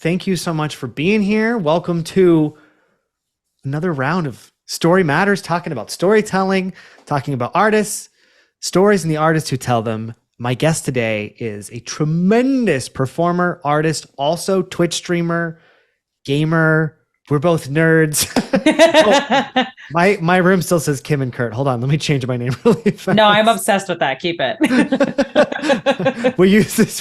thank you so much for being here. Welcome to another round of Story Matters, talking about storytelling, talking about artists, stories, and the artists who tell them. My guest today is a tremendous performer, artist, also Twitch streamer, gamer. We're both nerds. Oh, my room still says Kim and Curt. Hold on, let me change my name really fast. No, I'm obsessed with that. Keep it. we use this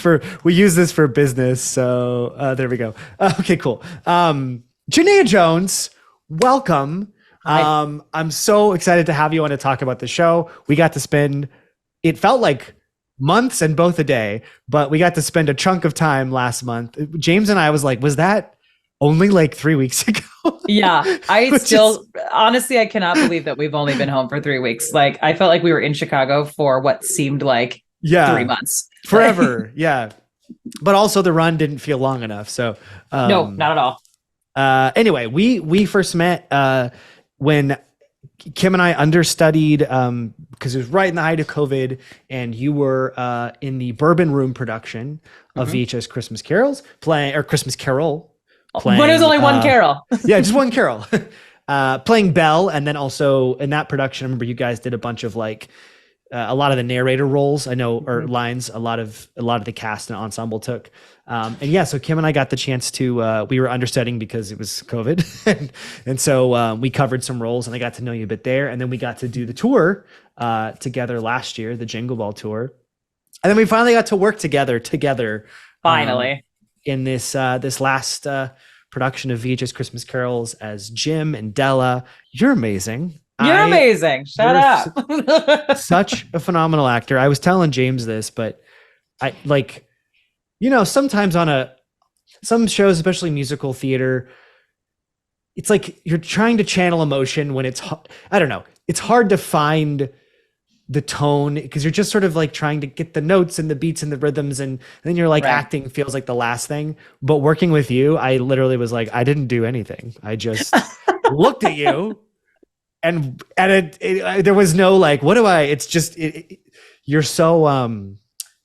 for business. So there we go. Okay, cool. Janaya Jones, welcome. I'm so excited to have you on to talk about the show. We got to spend, it felt like months and both a day, but we got to spend a chunk of time last month. James and I was like, was that only like 3 weeks ago? Yeah, honestly, I cannot believe that we've only been home for 3 weeks. Like, I felt like we were in Chicago for what seemed like 3 months. Forever. Yeah. But also the run didn't feel long enough. So no, not at all. Anyway, we first met when Kim and I understudied, because it was right in the height of COVID, and you were in the Bourbon Room production of VHS Christmas Carols, Christmas Carol. Playing, but it was only one Carol. Yeah, just one Carol. Playing Belle, and then also in that production, I remember you guys did a bunch of like a lot of the narrator roles, I know, or lines. A lot of the cast and ensemble took. And yeah, so Kim and I got the chance to. We were understudying because it was COVID, and so we covered some roles, and I got to know you a bit there. And then we got to do the tour together last year, the Jingle Ball tour, and then we finally got to work together. Finally. In this last production of VHS Christmas Carols as Jim and Della. You're amazing. You're amazing. Shut up. Such a phenomenal actor. I was telling James this, but I like, sometimes on some shows, especially musical theater, it's like you're trying to channel emotion when I don't know. It's hard to find the tone because you're just sort of like trying to get the notes and the beats and the rhythms, and then you're like acting feels like the last thing. But working with you, I literally was like, I didn't do anything. I just looked at you, and there was no like, what do I? It's just you're so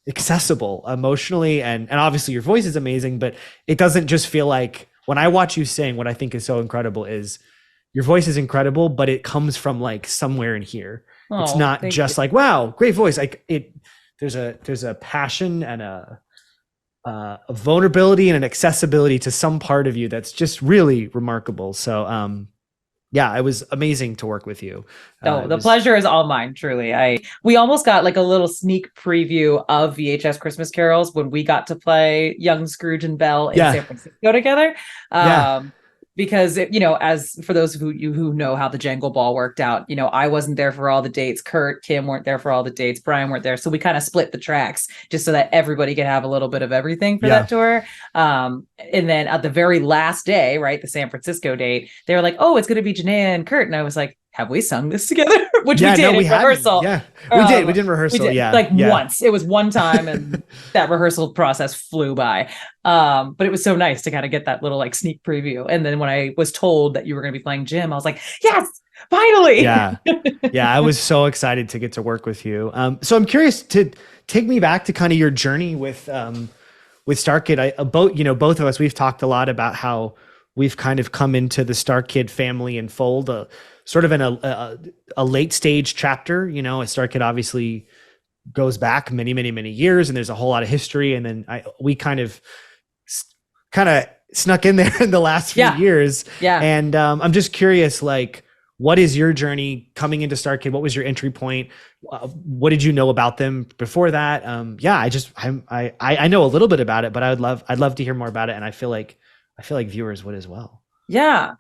accessible emotionally, and obviously your voice is amazing, but it doesn't just feel like when I watch you sing. What I think is so incredible is your voice is incredible, but it comes from like somewhere in here. It's not just like, wow, great voice. Like there's a passion and a vulnerability and an accessibility to some part of you that's just really remarkable. So yeah, it was amazing to work with you. The pleasure is all mine, truly. We almost got like a little sneak preview of VHS Christmas Carols when we got to play young Scrooge and Belle in San Francisco together. Because, as for those of you who know how the Jangle Ball worked out, I wasn't there for all the dates. Curt, Kim weren't there for all the dates. Brian weren't there. So we kind of split the tracks just so that everybody could have a little bit of everything for that tour. And then at the very last day, right, the San Francisco date, they were like, oh, it's going to be Janaya and Curt. And I was like, have we sung this together? Which we did in rehearsal. Yeah, we did. We did rehearsal. We did, once. It was one time, and that rehearsal process flew by. But it was so nice to kind of get that little like sneak preview. And then when I was told that you were going to be playing Jim, I was like, yes, finally. Yeah, I was so excited to get to work with you. So I'm curious to take me back to kind of your journey with Starkid. Both of us, we've talked a lot about how we've kind of come into the Starkid family and fold, sort of in a late stage chapter. Starkid obviously goes back many, many, many years, and there's a whole lot of history. And then we kind of snuck in there in the last few years. Yeah. And I'm just curious, like, what is your journey coming into Starkid? What was your entry point? What did you know about them before that? I know a little bit about it, but I'd love to hear more about it. And I feel like viewers would as well. Yeah.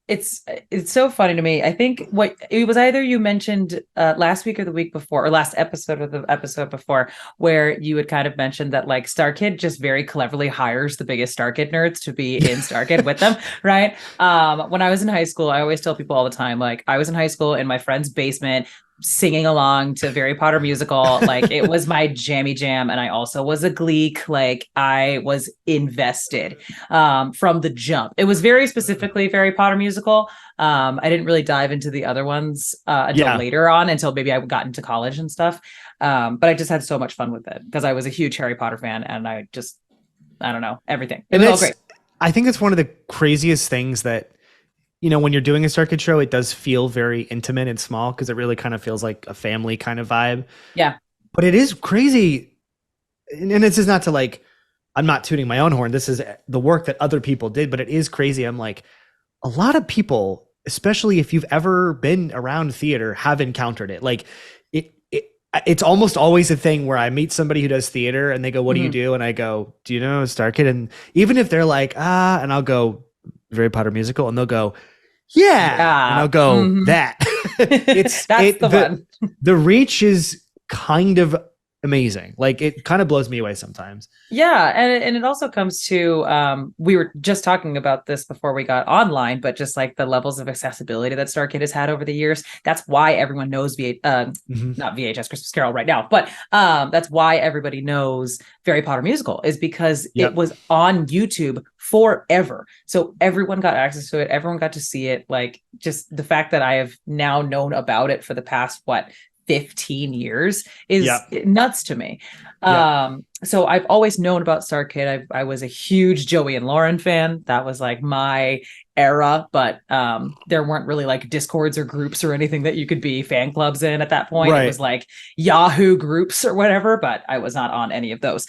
It's so funny to me. I think it was either you mentioned last week or the week before, or last episode or the episode before, where you had kind of mentioned that like Starkid just very cleverly hires the biggest Starkid nerds to be in Starkid with them, right? When I was in high school, I always tell people all the time, like I was in high school in my friend's basement singing along to Harry Potter musical. Like it was my jammy jam. And I also was a Gleek. Like I was invested from the jump. It was very specifically Harry Potter musical. I didn't really dive into the other ones until later on, until maybe I got into college and stuff. But I just had so much fun with it because I was a huge Harry Potter fan, and I don't know, everything. It was all great. I think it's one of the craziest things that, when you're doing a Starkid show, it does feel very intimate and small because it really kind of feels like a family kind of vibe. Yeah. But it is crazy. And this is not to like, I'm not tooting my own horn. This is the work that other people did, but it is crazy. I'm like, a lot of people, especially if you've ever been around theater, have encountered it. Like it's almost always a thing where I meet somebody who does theater and they go, "What do you do?" And I go, "Do you know Starkid?" And even if they're like, and I'll go, "Harry Potter musical," and they'll go, "Yeah," and I'll go, "That." That's the one. The reach is kind of amazing. Like it kind of blows me away sometimes. Yeah, and it also comes to we were just talking about this before we got online, but just like the levels of accessibility that Starkid has had over the years. That's why everyone knows not VHS Christmas Carol right now, but that's why everybody knows Harry Potter musical is because it was on YouTube forever. So everyone got access to it, everyone got to see it. Like just the fact that I have now known about it for the past 15 years is nuts to me. So I've always known about Starkid. I was a huge Joey and Lauren fan. That was like my era, but there weren't really like discords or groups or anything that you could be fan clubs in at that point. It was like Yahoo groups or whatever, but I was not on any of those.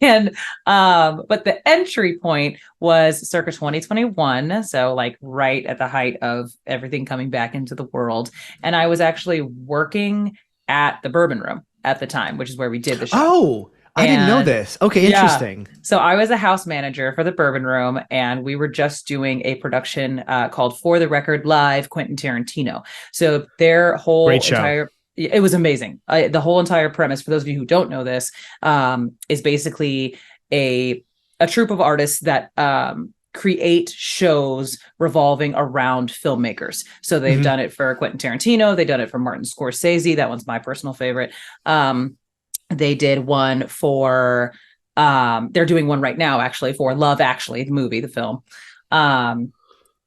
And but the entry point was circa 2021, so like right at the height of everything coming back into the world, and I was actually working at the Bourbon Room at the time, which is where we did the show. I didn't know this. Okay, interesting. So I was a house manager for the Bourbon Room, and we were just doing a production called For the Record Live Quentin Tarantino. So their whole entire it was amazing. The whole entire premise, for those of you who don't know this, is basically a troupe of artists that create shows revolving around filmmakers. So they've done it for Quentin Tarantino. They've done it for Martin Scorsese. That one's my personal favorite. They did one for, they're doing one right now, actually, for Love Actually, the movie, the film. And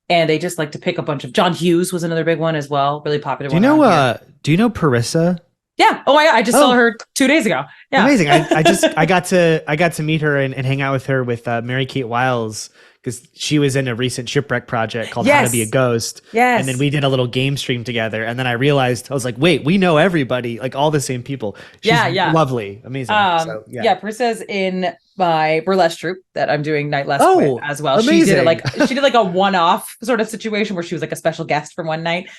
they just like to pick a bunch of, John Hughes was another big one as well. Really popular. Do you know Parissa? Yeah. Oh, I just saw her 2 days ago. Yeah. Amazing. I got to meet her and hang out with her with Mary Kate Wiles, because she was in a recent shipwreck project called How to Be a Ghost. Yes. And then we did a little game stream together. And then I realized, I was like, wait, we know everybody, like all the same people. She's lovely. Amazing. Parissa's in my burlesque troupe that I'm doing Night Less with as well. Amazing. She did like a one-off sort of situation where she was like a special guest for one night,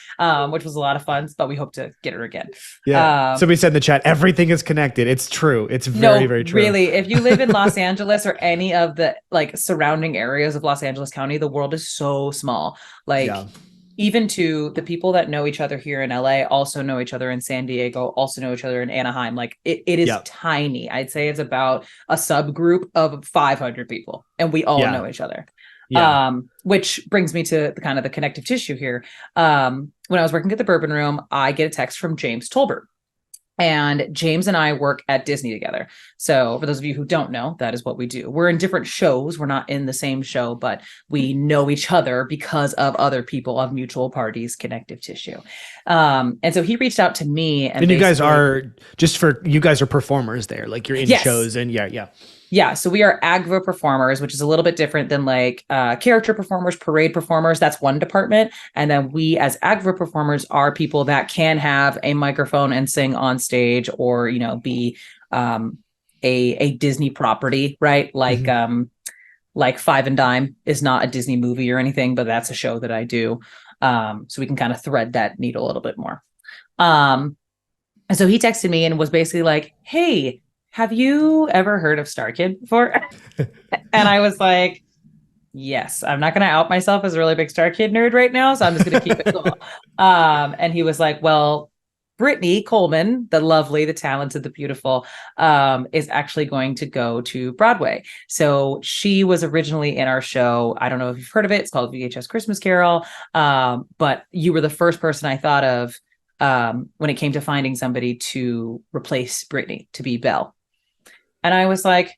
which was a lot of fun, but we hope to get her again. Yeah. Somebody said in the chat, everything is connected. It's true. It's very, very true. Really, if you live in Los Angeles or any of the like surrounding areas of Los Angeles County, the world is so small. Even to the people that know each other here in LA also know each other in San Diego, also know each other in Anaheim. Like it is tiny. I'd say it's about a subgroup of 500 people, and we all know each other. Which brings me to the kind of the connective tissue here. When I was working at the Bourbon Room, I get a text from James Tolbert. And James and I work at Disney together. So for those of you who don't know, that is what we do. We're in different shows. We're not in the same show, but we know each other because of other people of mutual parties, connective tissue. And so he reached out to me. And you guys are performers there. Like you're in shows and Yeah, so we are AGVA performers, which is a little bit different than like character performers, parade performers. That's one department. And then we as AGVA performers are people that can have a microphone and sing on stage, or, be a Disney property, right? Like Five and Dime is not a Disney movie or anything, but that's a show that I do. So we can kind of thread that needle a little bit more. And so he texted me and was basically like, hey, have you ever heard of Starkid before? And I was like, yes. I'm not going to out myself as a really big Starkid nerd right now, so I'm just going to keep it cool. And he was like, well, Brittany Coleman, the lovely, the talented, the beautiful, is actually going to go to Broadway. So she was originally in our show. I don't know if you've heard of it. It's called VHS Christmas Carol. But you were the first person I thought of when it came to finding somebody to replace Brittany, to be Belle. And I was like,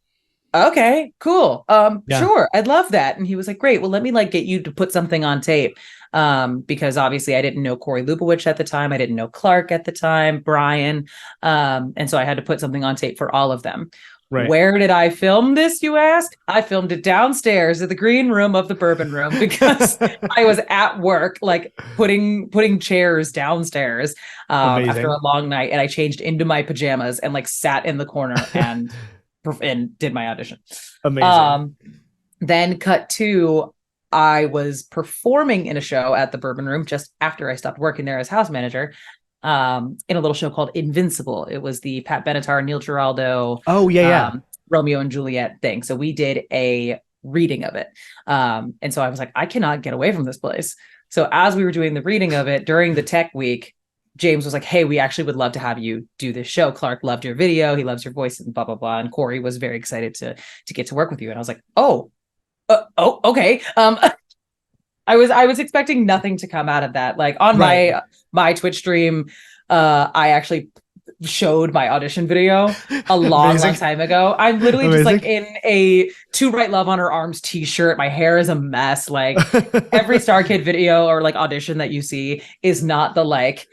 okay, cool. Sure. I'd love that. And he was like, great. Well, let me get you to put something on tape. Because obviously I didn't know Corey Lubowich at the time. I didn't know Clark at the time, Brian. And so I had to put something on tape for all of them. Right. Where did I film this, you ask? I filmed it downstairs at the green room of the bourbon room because I was at work, like putting chairs downstairs after Amazing. a long night, and I changed into my pajamas and like sat in the corner and did my audition. Amazing. Then cut to, I was performing in a show at the Bourbon Room just after I stopped working there as house manager, in a little show called Invincible. It was the Pat Benatar, Neil Giraldo, Oh yeah. Romeo and Juliet thing. So we did a reading of it. And so I was like, I cannot get away from this place. So as we were doing the reading of it during the tech week, James was like, hey, we actually would love to have you do this show. Clark loved your video. He loves your voice and blah, blah, blah. And Corey was very excited to get to work with you. And I was like, okay. I was expecting nothing to come out of that. Like on my Twitch stream, I actually showed my audition video a long time ago. I'm literally just like in a To Write Love on Her Arms t-shirt. My hair is a mess. Like every Starkid video or like audition that you see is not the like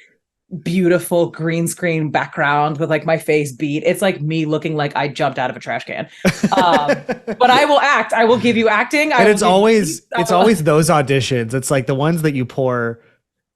beautiful green screen background with like my face beat. It's like me looking like I jumped out of a trash can. But I will act. I will give you acting. And it's always those auditions. It's like the ones that you pour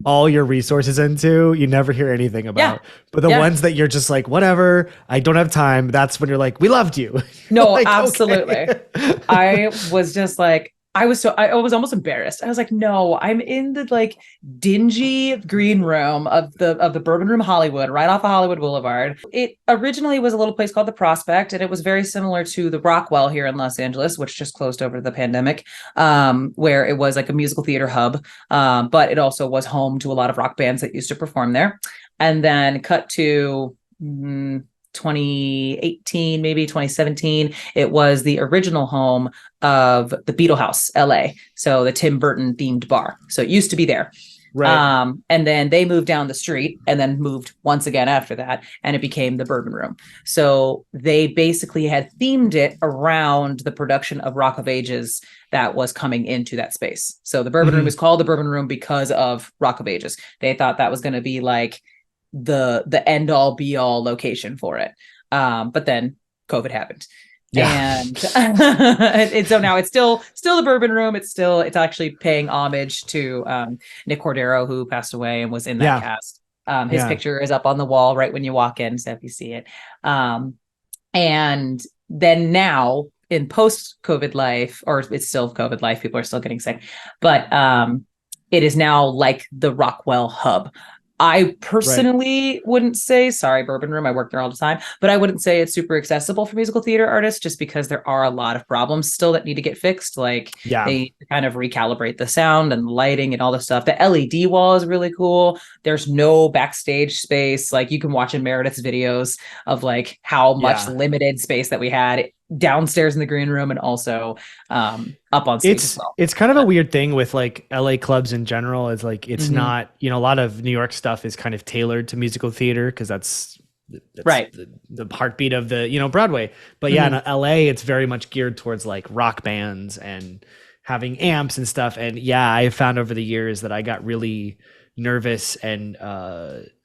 all your resources into, you never hear anything about. But the ones that you're just like, whatever, I don't have time. That's when you're like, we loved you. No, like, absolutely. Okay. I was just like, I was almost embarrassed. I was like, no, I'm in the like dingy green room of the Bourbon Room Hollywood, right off of Hollywood Boulevard. It originally was a little place called The Prospect, and it was very similar to the Rockwell here in Los Angeles, which just closed over the pandemic, where it was like a musical theater hub. But it also was home to a lot of rock bands that used to perform there. And then cut to 2018, maybe 2017, it was the original home of the Beetle House, LA. So the Tim Burton themed bar. So it used to be there. Right. And then they moved down the street and then moved once again after that. And it became the Bourbon Room. So they basically had themed it around the production of Rock of Ages that was coming into that space. So the Bourbon Room is called the Bourbon Room because of Rock of Ages. They thought that was going to be like the end all be all location for it. But then COVID happened. Yeah. And so now it's still the Bourbon Room. It's actually paying homage to Nick Cordero, who passed away and was in that cast. His picture is up on the wall right when you walk in, so if you see it. And then now in post-COVID life, or it's still COVID life, people are still getting sick, but it is now like the Rockwell hub. I personally wouldn't say, sorry, Bourbon Room, I work there all the time, but I wouldn't say it's super accessible for musical theater artists just because there are a lot of problems still that need to get fixed. Like they kind of recalibrate the sound and lighting and all the stuff. The LED wall is really cool. There's no backstage space. Like you can watch in Meredith's videos of like how much limited space that we had downstairs in the green room and also up on stage as well. It's kind of a weird thing with like LA clubs in general. Is like it's not, a lot of New York stuff is kind of tailored to musical theater because that's right, the heartbeat of the Broadway. But in LA it's very much geared towards like rock bands and having amps and stuff. And I found over the years that I got really nervous and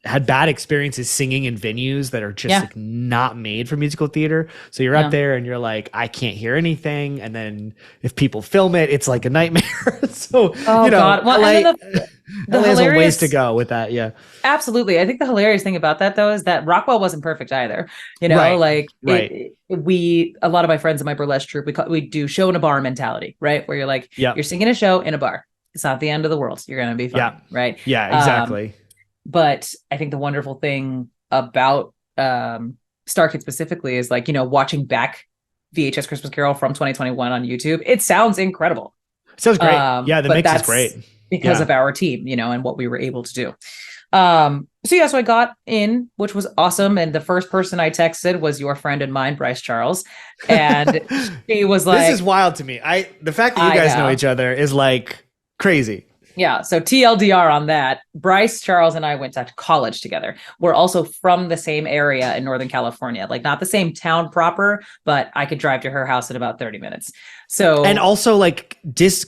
had bad experiences singing in venues that are just like not made for musical theater. So you're up there and you're like, I can't hear anything. And then if people film it, it's like a nightmare. So, God. Well, LA has a ways to go with that. Yeah, absolutely. I think the hilarious thing about that though, is that Rockwell wasn't perfect either. A lot of my friends in my burlesque troupe, we do show in a bar mentality, right? Where you're like, you're singing a show in a bar. It's not the end of the world. You're going to be fine. Right. Yeah, exactly. But I think the wonderful thing about Starkid specifically is like, watching back VHS Christmas Carol from 2021 on YouTube. It sounds incredible. Sounds great. The mix is great. Because of our team, and what we were able to do. So I got in, which was awesome. And the first person I texted was your friend and mine, Bryce Charles. And he was like, this is wild to me. The fact that you guys know each other is like crazy. Yeah. So TLDR on that, Bryce Charles and I went to college together. We're also from the same area in Northern California, like not the same town proper, but I could drive to her house in about 30 minutes. So, and also like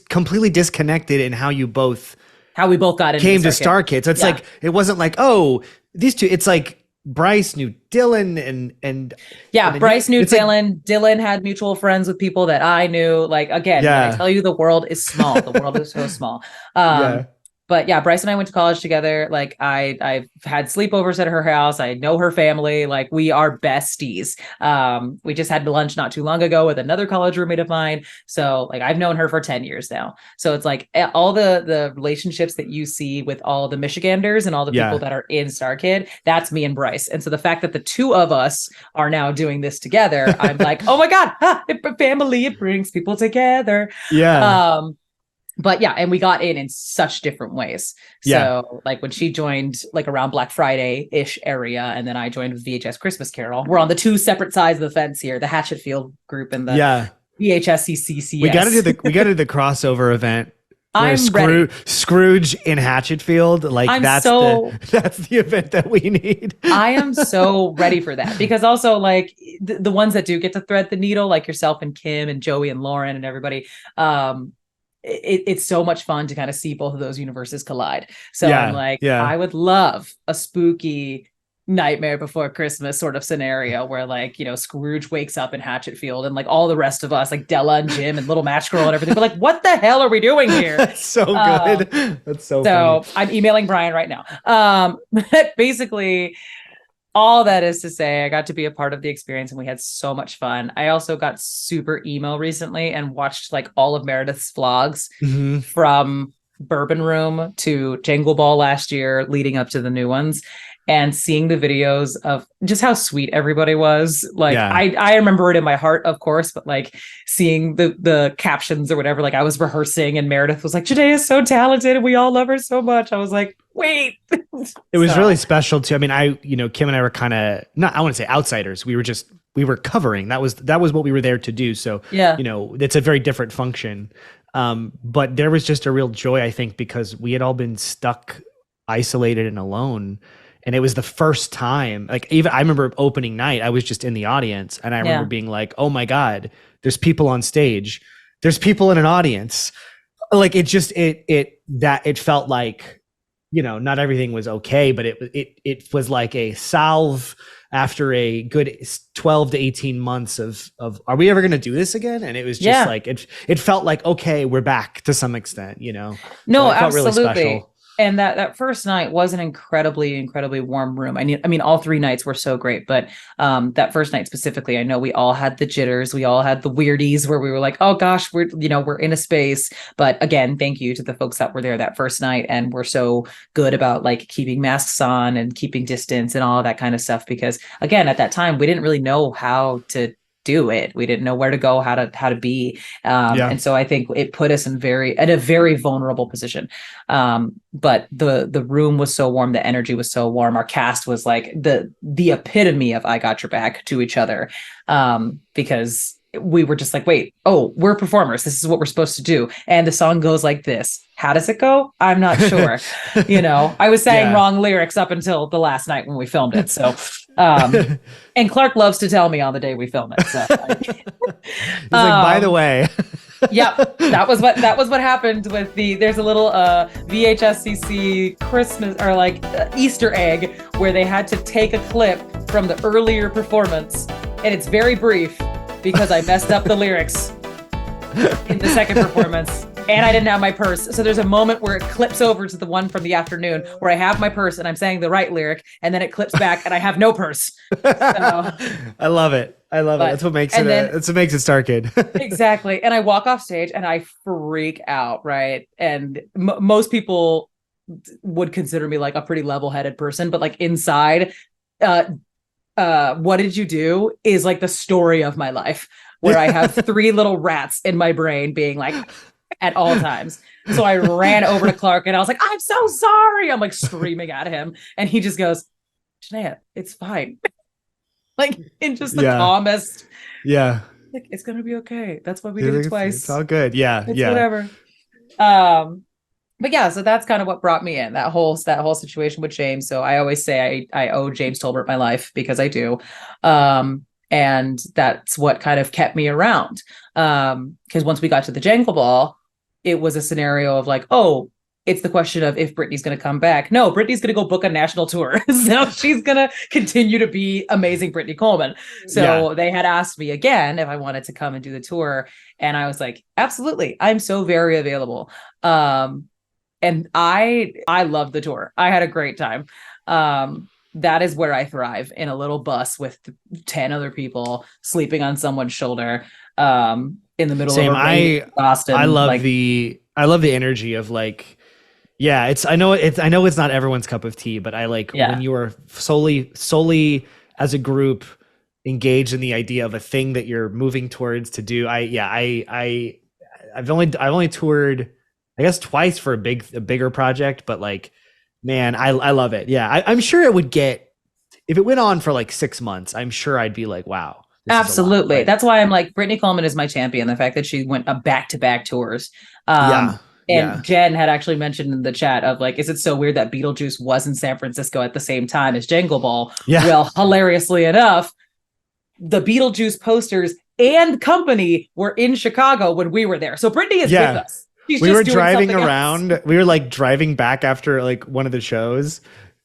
completely disconnected in how we both got into Starkid. So it's like, it wasn't like, oh, these two, it's like Bryce knew Dylan, and then Bryce knew it's like, Dylan. Dylan had mutual friends with people that I knew. Like, again, when I yeah, tell you the world is small, the world is so small. Um, yeah, but yeah, Bryce and I went to college together. Like, I've had sleepovers at her house. I know her family. Like, we are besties. We just had lunch not too long ago with another college roommate of mine. So like, I've known her for 10 years now. So it's like all the relationships that you see with all the Michiganders and all the people yeah, that are in Starkid, that's me and Bryce. And so the fact that the two of us are now doing this together, I'm like, oh my God, family, it brings people together. yeah, Um, but yeah, and we got in such different ways. yeah, So like when she joined like around Black Friday ish area, and then I joined with VHS Christmas Carol. We're on the two separate sides of the fence here, the Hatchetfield group and the yeah. VHS CCCS. We got to do the crossover event where I'm ready. Scrooge in Hatchetfield. Like I'm that's so that's the event that we need. I am so ready for that, because also like the ones that do get to thread the needle, like yourself and Kim and Joey and Lauren and everybody, it's so much fun to kind of see both of those universes collide. So I'm Yeah, like, yeah. I would love a spooky Nightmare Before Christmas sort of scenario where, like, you know, Scrooge wakes up in Hatchetfield and like all the rest of us, like Della and Jim and Little Match Girl and everything, but like, what the hell are we doing here? That's so good. That's so So funny. I'm emailing Brian right now. But basically, all that is to say, I got to be a part of the experience and we had so much fun. I also got super emo recently and watched like all of Meredith's vlogs Hmm. from Bourbon Room to Jangle Ball last year, leading up to the new ones, and seeing the videos of just how sweet everybody was. Like, Yeah. I remember it in my heart, of course, but like seeing the captions or whatever, like I was rehearsing and Meredith was like, Janaya is so talented and we all love her so much. I was like, wait. It was So, really special too. I mean, Kim and I were kind of not, I want to say outsiders. We were covering. That was what we were there to do. So, yeah. it's a very different function. But there was just a real joy, I think, because we had all been stuck, isolated and alone. And it was the first time, like, even I remember opening night, I was just in the audience and I remember being like, oh my God, there's people on stage. There's people in an audience. Like, it felt like, not everything was okay, but it was like a salve after a good 12 to 18 months of are we ever going to do this again? And it was just like, it felt like, okay, we're back to some extent, No, so it felt really absolutely. special. And that first night was an incredibly, incredibly warm room. I mean, all three nights were so great, but that first night specifically, I know we all had the jitters, we all had the weirdies where we were like, oh gosh, we're in a space. But again, thank you to the folks that were there that first night and were so good about like keeping masks on and keeping distance and all of that kind of stuff. Because again, at that time, we didn't really know how to do it. We didn't know where to go, how to be. And so I think it put us in a very vulnerable position. But the room was so warm, the energy was so warm. Our cast was like the epitome of I got your back to each other. Because we were just like, wait, oh, we're performers. This is what we're supposed to do. And the song goes like this. How does it go? I'm not sure. I was saying wrong lyrics up until the last night when we filmed it. So, and Clark loves to tell me on the day we film it. So He's like, by the way. Yep, that was what happened with there's a little VHSCC Christmas or like Easter egg where they had to take a clip from the earlier performance, and it's very brief because I messed up the lyrics in the second performance. And I didn't have my purse. So there's a moment where it clips over to the one from the afternoon where I have my purse and I'm saying the right lyric, and then it clips back and I have no purse. So, I love it. That's what makes that's what makes it Starkid. Exactly. And I walk off stage and I freak out, right? And most people would consider me like a pretty level-headed person, but like inside, what did you do is like the story of my life, where I have three little rats in my brain being like at all times. So I ran over to Clark and I was like, I'm so sorry. I'm like screaming at him. And he just goes, Janaya, it's fine. Like in just the calmest. Yeah. Like, it's going to be okay. That's why we did it twice. It's all good. Yeah. It's whatever. But yeah, so that's kind of what brought me in, that whole situation with James. So I always say I owe James Tolbert my life, because I do. And that's what kind of kept me around. Because once we got to the Jangle Ball, it was a scenario of like, oh, it's the question of if Britney's going to come back. No, Britney's going to go book a national tour. So she's going to continue to be amazing Britney Coleman. So they had asked me again if I wanted to come and do the tour. And I was like, absolutely. I'm so very available. And I loved the tour. I had a great time. That is where I thrive, in a little bus with 10 other people sleeping on someone's shoulder. In the middle of Boston. I love the energy of like, yeah, I know it's not everyone's cup of tea, but I like when you are solely as a group engaged in the idea of a thing that you're moving towards to do. I've only toured, I guess, twice for a bigger project, but like, man, I love it. Yeah. I'm sure it would get, if it went on for like 6 months, I'm sure I'd be like, wow. Absolutely. Lot, that's why I'm like, Britney Coleman is my champion. The fact that she went back-to-back tours. Jen had actually mentioned in the chat of like, is it so weird that Beetlejuice was in San Francisco at the same time as Jangle Ball? Yeah. Well, hilariously enough, the Beetlejuice posters and company were in Chicago when we were there. So Britney is with us. We were driving around. We were like driving back after like one of the shows.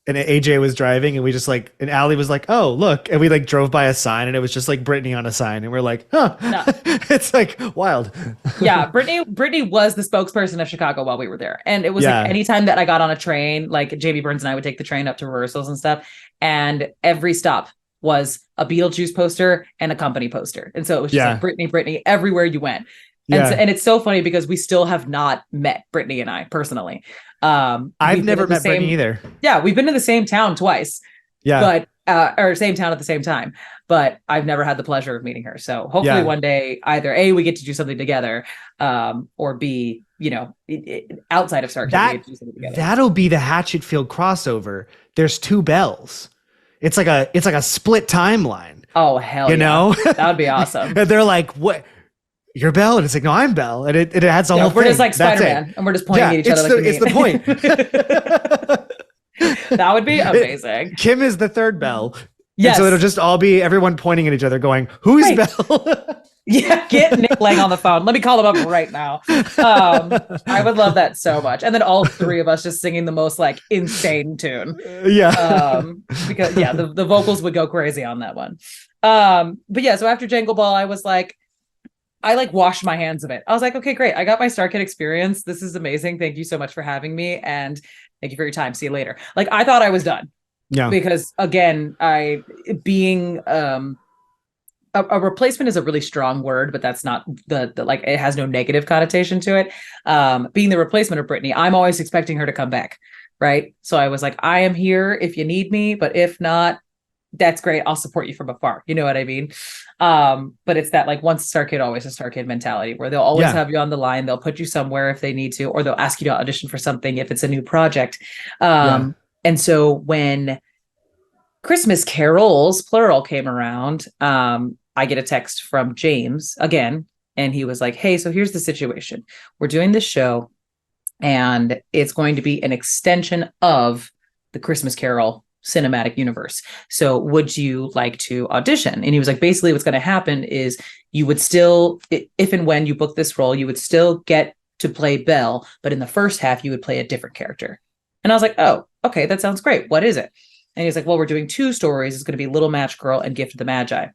And AJ was driving, and we just like, and Allie was like, "Oh, look!" And we like drove by a sign, and it was just like Britney on a sign, and we're like, "Huh." No. It's like wild. Yeah, Britney was the spokesperson of Chicago while we were there, and it was like anytime that I got on a train, like JB Burns and I would take the train up to rehearsals and stuff, and every stop was a Beetlejuice poster and a company poster, and so it was just like Britney everywhere you went. And it's so funny because we still have not met Britney and I personally. I've never met Britney either. Yeah, we've been to the same town twice. Yeah, but or same town at the same time. But I've never had the pleasure of meeting her. So hopefully one day either A, we get to do something together, or B, outside of Starkid, that'll be the Hatchetfield crossover. There's 2 Bells. It's like a split timeline. Oh hell, that would be awesome. And they're like, what? You're Belle, and it's like, no, I'm Belle, and it adds a whole thing. We're just like Spider-Man, and we're just pointing at each other. It's the point. That would be amazing. Kim is the third Belle. Yes. And so it'll just all be everyone pointing at each other, going, "Who's Belle?" Yeah, get Nick Lang on the phone. Let me call him up right now. I would love that so much, and then all 3 of us just singing the most like insane tune. Yeah, because the vocals would go crazy on that one. But yeah, so after Jangle Ball, I was like, I like washed my hands of it. I was like, okay, great. I got my Starkid experience. This is amazing. Thank you so much for having me. And thank you for your time. See you later. Like, I thought I was done. Yeah. Because again, a replacement is a really strong word, but that's not the like, it has no negative connotation to it. Being the replacement of Britney, I'm always expecting her to come back. Right. So I was like, I am here if you need me, but if not, that's great. I'll support you from afar. You know what I mean? But it's that like once Starkid, always a Starkid mentality where they'll always have you on the line. They'll put you somewhere if they need to, or they'll ask you to audition for something if it's a new project. And so when Christmas Carols, plural, came around, I get a text from James again, and he was like, hey, so here's the situation. We're doing this show, and it's going to be an extension of the Christmas Carol cinematic universe. So would you like to audition? And he was like, basically what's going to happen is you would still, if and when you book this role, you would still get to play Belle, but in the first half, you would play a different character. And I was like, oh, okay, that sounds great. What is it? And he's like, well, we're doing 2 stories. It's going to be Little Match Girl and Gift of the Magi.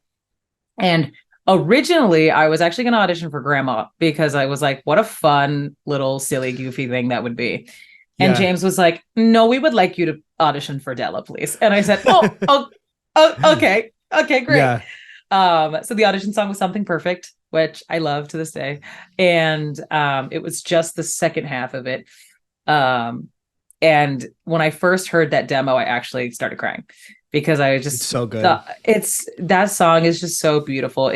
And originally I was actually going to audition for Grandma because I was like, what a fun little silly goofy thing that would be. And James was like, no, we would like you to audition for Della, please. And I said, oh, okay, great. Yeah. So the audition song was Something Perfect, which I love to this day. And it was just the second half of it. And when I first heard that demo, I actually started crying because I was just it's so good. That song is just so beautiful.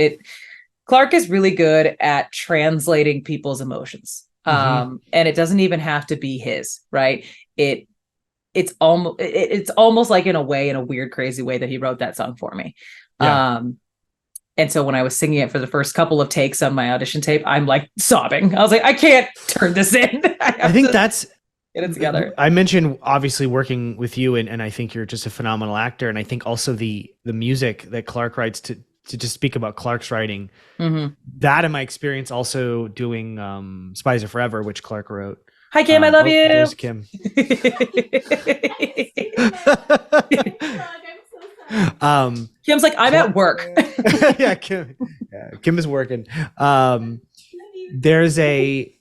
Clark is really good at translating people's emotions. And it doesn't even have to be his, right? It's almost like in a weird, crazy way that he wrote that song for me. Yeah. And so when I was singing it for the first couple of takes on my audition tape, I'm like sobbing. I was like, I can't turn this in. I think that's get it together. I mentioned obviously working with you, and I think you're just a phenomenal actor. And I think also the music that Clark writes to just speak about Clark's writing, that in my experience also doing Spies Are Forever, which Clark wrote. Hi, Kim. I love Oh, you. there's Kim. um, Kim's like, I'm at work. yeah, Kim is working. Um, there's a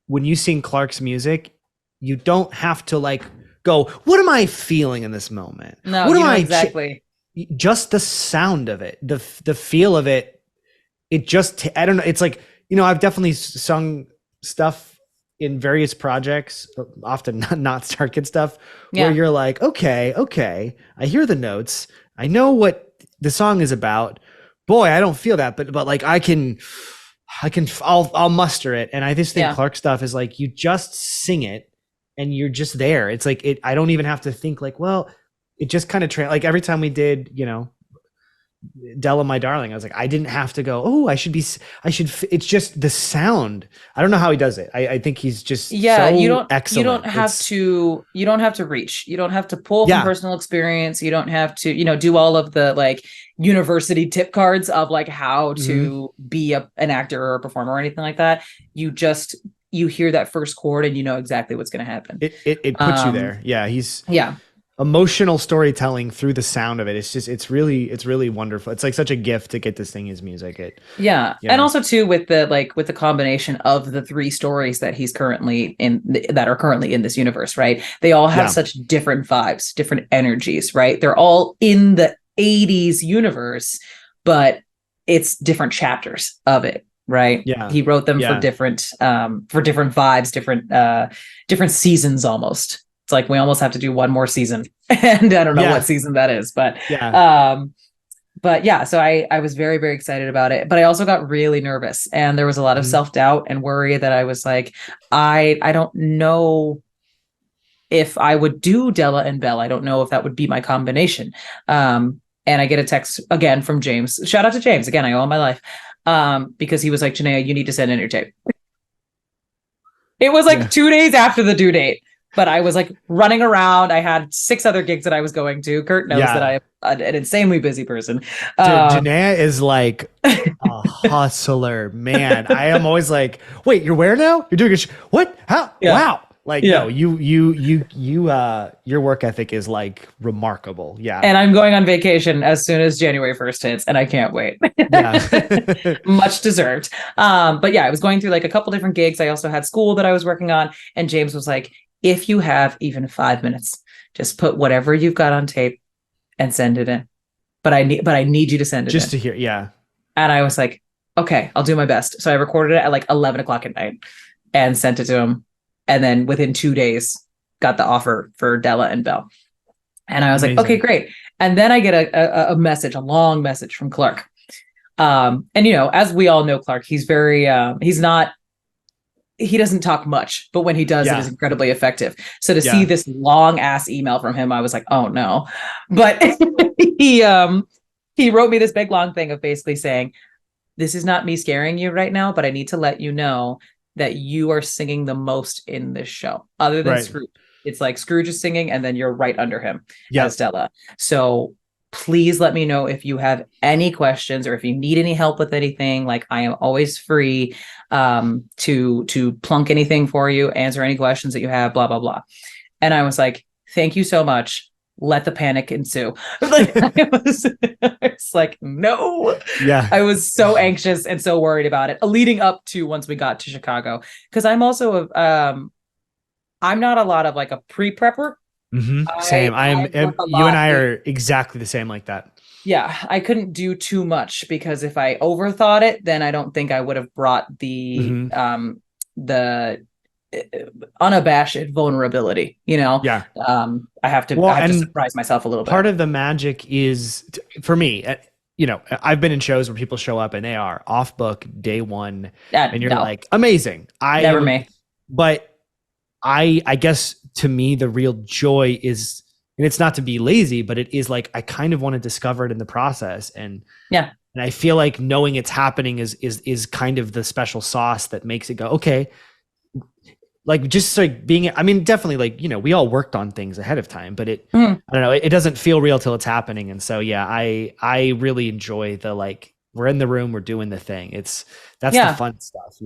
when you sing Clark's music, you don't have to like go, what am I feeling in this moment? No, What you am know I exactly. just the sound of it, the feel of it, it just I don't know, it's like, I've definitely sung stuff in various projects, often not Starkid stuff, where Yeah. you're like, okay, I hear the notes, I know what the song is about. Boy, I don't feel that, but like I'll muster it. And I just think Yeah. Clark stuff is like, you just sing it and you're just there. It's like, I don't even have to think like, well, it just kind of like every time we did, Della, My Darling, I was like, I didn't have to go, oh, it's just the sound. I don't know how he does it. I think he's just Yeah, so you excellent. don't have to reach. You don't have to pull from Yeah. personal experience. You don't have to, do all of the like university tip cards of like how to be an actor or a performer or anything like that. You hear that first chord and you know exactly what's going to happen. It puts you there. Yeah, he's Yeah. emotional storytelling through the sound of it. It's really wonderful. It's like such a gift to get to sing his music. Yeah. And also too with the combination of the three stories that he's currently that are currently in this universe, right? They all have such different vibes, different energies, right? They're all in the 80s universe, but it's different chapters of it, right? Yeah. He wrote them for different vibes, different seasons almost. It's like we almost have to do one more season. And I don't know what season that is, but yeah, so I was very, very excited about it, but I also got really nervous and there was a lot of self-doubt and worry that I was like, I don't know if I would do Della and Belle. I don't know if that would be my combination. And I get a text again from James. Shout out to James. Again, I owe him my life. Because he was like, Janaya, you need to send in your tape. It was like 2 days after the due date. But I was like running around. I had 6 other gigs that I was going to. Curt knows that I'm an insanely busy person. Dude, Janaya is like a hustler, man. I am always like, wait, you're where now? You're doing what? How? Yeah. Wow. Like, no, your work ethic is like remarkable. Yeah. And I'm going on vacation as soon as January 1st hits, and I can't wait. Yeah. Much deserved. But yeah, I was going through like a couple different gigs. I also had school that I was working on, and James was like, if you have even 5 minutes, just put whatever you've got on tape and send it in. But I need you to send it just in. To hear. Yeah. And I was like, okay, I'll do my best. So I recorded it at like 11 o'clock at night and sent it to him. And then within 2 days, got the offer for Della and Belle. And I was like, okay, great. And then I get a message, a long message from Clark. And as we all know, Clark, he's very, he doesn't talk much, but when he does, it is incredibly effective. So to see this long ass email from him, I was like, oh no. But he wrote me this big long thing of basically saying, this is not me scaring you right now, but I need to let you know that you are singing the most in this show, other than Scrooge. It's like Scrooge is singing, and then you're right under him as Stella. So please let me know if you have any questions or if you need any help with anything. Like, I am always free to plunk anything for you, answer any questions that you have, blah, blah, blah. And I was like, thank you so much. Let the panic ensue. It's like, no. Yeah. I was so anxious and so worried about it leading up to once we got to Chicago. Because I'm also I'm not a lot of like a pre-prepper. Same. You and I are exactly the same like that. Yeah, I couldn't do too much because if I overthought it, then I don't think I would have brought the unabashed vulnerability. I have to surprise myself a little bit. Part of the magic is, for me, I've been in shows where people show up and they are off book day one, and you're like, amazing. Never me. But I guess to me, the real joy is, and it's not to be lazy, but it is like, I kind of want to discover it in the process. And I feel like knowing it's happening is kind of the special sauce that makes it go, okay. Like, just like being, I mean, definitely like, we all worked on things ahead of time, but I don't know, it doesn't feel real till it's happening. And so, yeah, I really enjoy the, like, we're in the room, we're doing the thing. That's the fun stuff,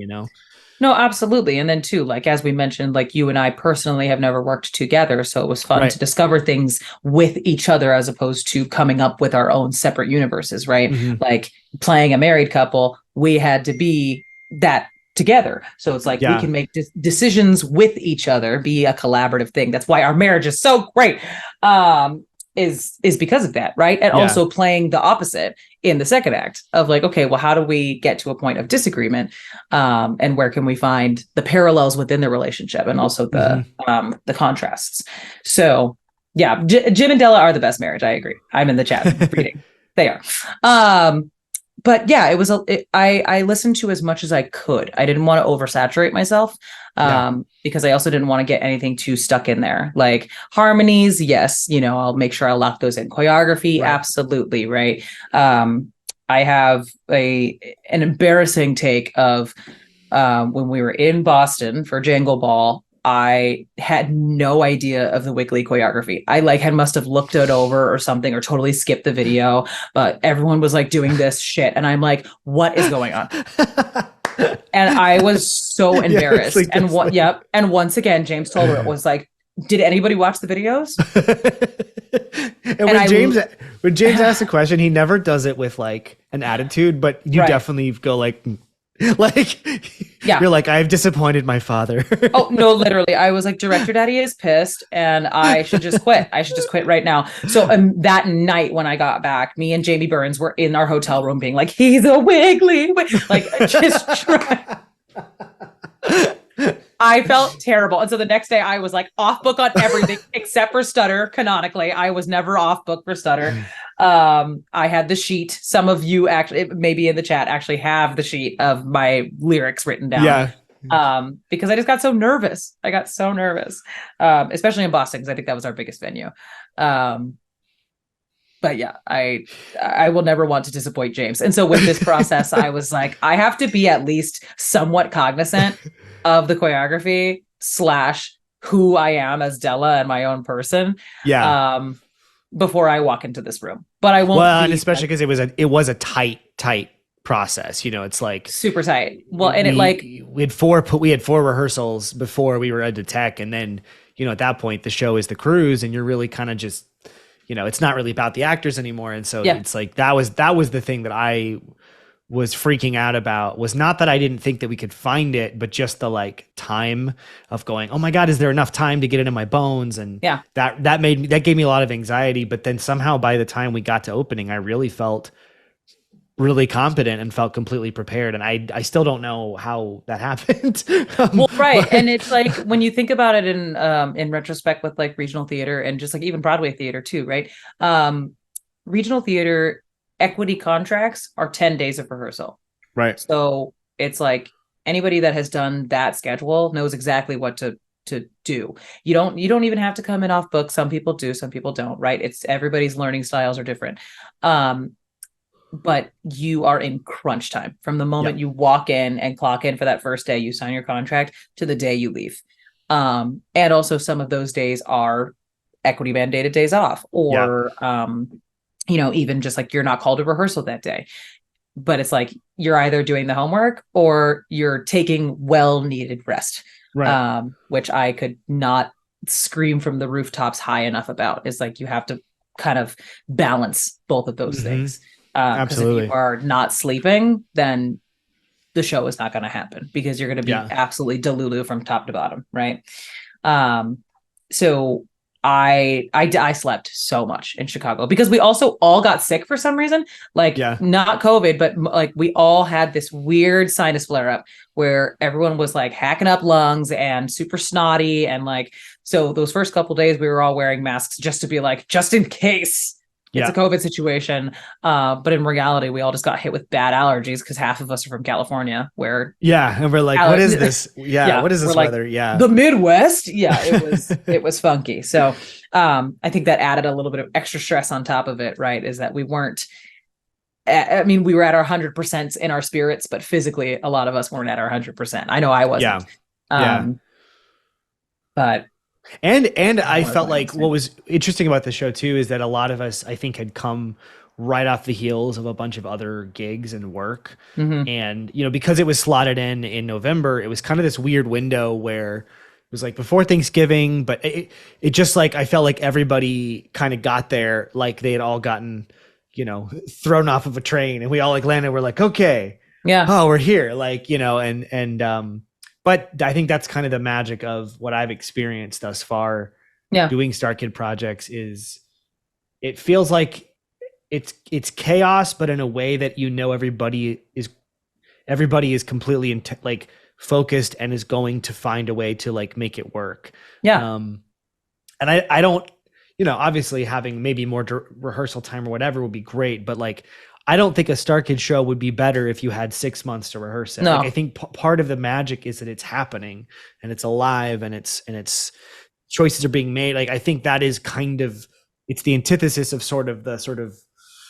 No, absolutely. And then too, like as we mentioned, like you and I personally have never worked together. So it was fun to Right. discover things with each other as opposed to coming up with our own separate universes, right? Hmm. Like playing a married couple, we had to be that together. So it's like we Yeah. can make decisions with each other, be a collaborative thing. That's why our marriage is so great. Um, is because of that, right? And Yeah. also playing the opposite in the second act of like, okay, well, how do we get to a point of disagreement? And where can we find the parallels within the relationship and also Hmm. the contrasts. So yeah, Jim and Della are the best marriage. I agree. I'm in the chat reading. They are. But yeah, it was I listened to as much as I could. I didn't want to oversaturate myself, Yeah. because I also didn't want to get anything too stuck in there. Like harmonies, yes, I'll make sure I lock those in. Choreography, Right. absolutely, right. I have an embarrassing take of when we were in Boston for Jangle Ball. I had no idea of the Wiggly choreography. I must have looked it over or something or totally skipped the video, but everyone was like doing this shit. And I'm like, what is going on? And I was so Yeah, it's embarrassed. like And that's what, like yep. And once again, James told her it was like, did anybody watch the videos? and And when James asks a question, he never does it with like an attitude, but you right. definitely go like Yeah. you're like, I've disappointed my father. Oh, no, literally. I was like, Director Daddy is pissed and I should just quit. I should just quit right now. So that night when I got back, me and Jamie Burns were in our hotel room being like, he's a wiggly. Like, just try. I felt terrible. And so the next day I was like off book on everything except for stutter. Canonically, I was never off book for stutter. I had the sheet. Some of you actually, maybe in the chat, actually have the sheet of my lyrics written down. Yeah. Because I just got so nervous. I got so nervous, especially in Boston, because I think that was our biggest venue. But yeah, I will never want to disappoint James. And so with this process, I was like, I have to be at least somewhat cognizant of the choreography / who I am as Della and my own person. Yeah. Before I walk into this room. But I won't Well, and be especially like, because it was a tight process. It's like super tight. Well, and it like we had four rehearsals before we were into tech, and then at that point the show is the cruise, and you're really kind of just it's not really about the actors anymore, and so yeah. it's like that was the thing that I was freaking out about, was not that I didn't think that we could find it, but just the like time of going, oh my God, is there enough time to get it in my bones? And Yeah. that gave me a lot of anxiety. But then somehow by the time we got to opening, I really felt really competent and felt completely prepared. And I still don't know how that happened. Well, right. And it's like when you think about it in retrospect with like regional theater and just like even Broadway theater too, right? Regional theater equity contracts are 10 days of rehearsal. Right. So it's like anybody that has done that schedule knows exactly what to do. You don't even have to come in off book. Some people do, some people don't, right? It's everybody's learning styles are different. But you are in crunch time from the moment you walk in and clock in for that first day, you sign your contract, to the day you leave. And also some of those days are equity mandated days off, or even just like you're not called to rehearsal that day. But it's like you're either doing the homework or you're taking well-needed rest, Right. which I could not scream from the rooftops high enough about. Is like you have to kind of balance both of those things. Because if Absolutely. you are not sleeping, then the show is not going to happen because you're going to be absolutely delulu from top to bottom, right? So I slept so much in Chicago because we also all got sick for some reason, like not COVID, but like we all had this weird sinus flare up where everyone was like hacking up lungs and super snotty. And like, so those first couple of days we were all wearing masks just to be like, just in case it's a COVID situation. But in reality, we all just got hit with bad allergies because half of us are from California, where and we're like, what is this? What is this weather? Like, the Midwest. It was funky. So I think that added a little bit of extra stress on top of it, right? Is that we weren't, we were at our 100% in our spirits, but physically a lot of us weren't at our 100%. I know I wasn't. But And I felt like what was interesting about the show too is that a lot of us, I think, had come right off the heels of a bunch of other gigs and work. Mm-hmm. And, because it was slotted in November, it was kind of this weird window where it was like before Thanksgiving, but it just like, I felt like everybody kind of got there, like they had all gotten, thrown off of a train, and we all like landed. We're like, okay, Yeah. oh, we're here. Like, but I think that's kind of the magic of what I've experienced thus far. Yeah. Doing Starkid projects is, it feels like it's chaos, but in a way that, everybody is completely like focused and is going to find a way to like make it work. Yeah. And I don't, obviously having maybe more rehearsal time or whatever would be great, but like, I don't think a Starkid show would be better if you had 6 months to rehearse it. No. Like, I think part of the magic is that it's happening and it's alive and it's choices are being made. Like, I think that is kind of, it's the antithesis of sort of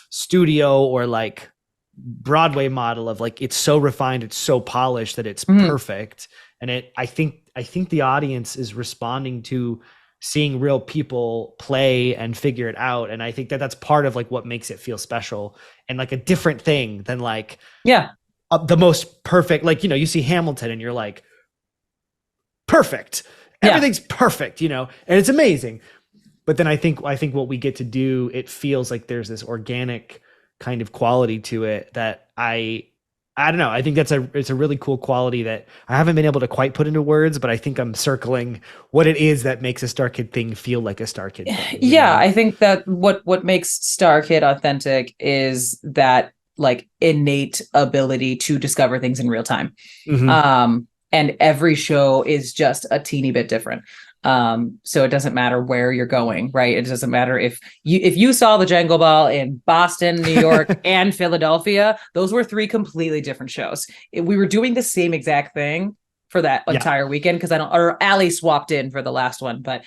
studio or like Broadway model of like, it's so refined, it's so polished that it's perfect. And I think the audience is responding to seeing real people play and figure it out. And I think that that's part of like what makes it feel special and like a different thing than like, the most perfect, like, you see Hamilton and you're like, perfect, everything's perfect, and it's amazing. But then I think what we get to do, it feels like there's this organic kind of quality to it that I don't know. I think it's a really cool quality that I haven't been able to quite put into words, but I think I'm circling what it is that makes a Starkid thing feel like a Starkid thing. Yeah, I think that what makes Starkid authentic is that like innate ability to discover things in real time. Mm-hmm. And every show is just a teeny bit different. So it doesn't matter where you're going, right? It doesn't matter if you saw the Jangle Ball in Boston, New York, and Philadelphia. Those were 3 completely different shows. We were doing the same exact thing for that entire weekend because Allie swapped in for the last one, but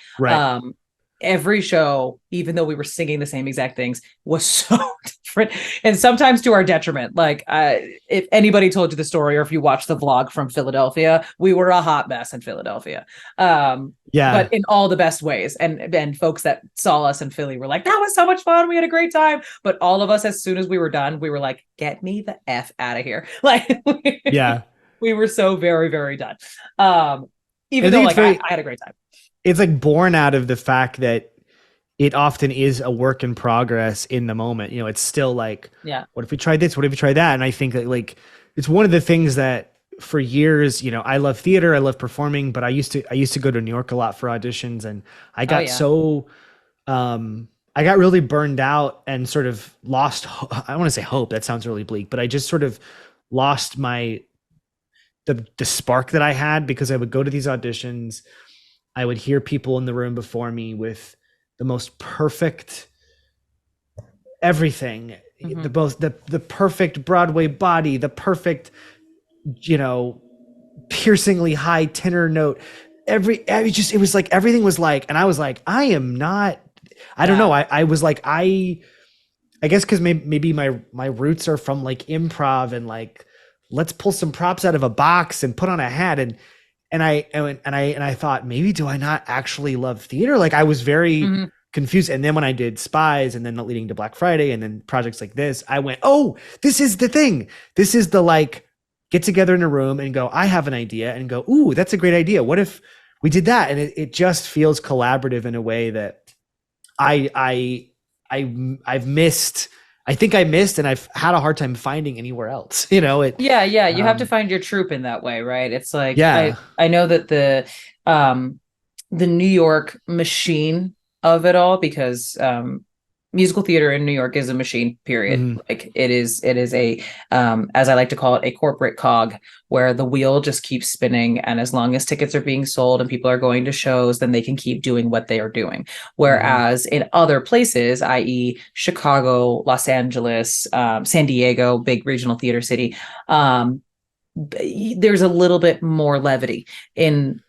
every show, even though we were singing the same exact things, was so different, and sometimes to our detriment. Like, if anybody told you the story, or if you watched the vlog from Philadelphia, we were a hot mess in Philadelphia. But in all the best ways. And folks that saw us in Philly were like, that was so much fun. We had a great time. But all of us, as soon as we were done, we were like, get me the F out of here. Like, we were so very, very done. Even though like I had a great time. It's like born out of the fact that it often is a work in progress in the moment. It's still like, what if we tried this? What if we tried that? And I think that like, it's one of the things that for years, I love theater, I love performing, but I used to go to New York a lot for auditions, and I got I got really burned out and sort of lost, I don't want to say hope, that sounds really bleak, but I just sort of lost the spark that I had, because I would go to these auditions, I would hear people in the room before me with the most perfect everything, the perfect Broadway body, the perfect, piercingly high tenor note. It was like, everything was like, and I was like, I am not, I don't know. I was like, I guess cause maybe my roots are from like improv and like, let's pull some props out of a box and put on a hat. And I thought, maybe do I not actually love theater? Like, I was very confused. And then when I did Spies, and then leading to Black Friday, and then projects like this, I went, oh, this is the thing. This is the like, get together in a room and go, I have an idea, and go, ooh, that's a great idea. What if we did that? And it just feels collaborative in a way that I've missed. I think I missed, and I've had a hard time finding anywhere else. You have to find your troupe in that way, right? It's like, I know that the New York machine of it all, because musical theater in New York is a machine, period. Like, it is a as I like to call it, a corporate cog, where the wheel just keeps spinning, and as long as tickets are being sold and people are going to shows, then they can keep doing what they are doing. Whereas in other places, i.e. Chicago, Los Angeles, San Diego, big regional theater city, there's a little bit more levity in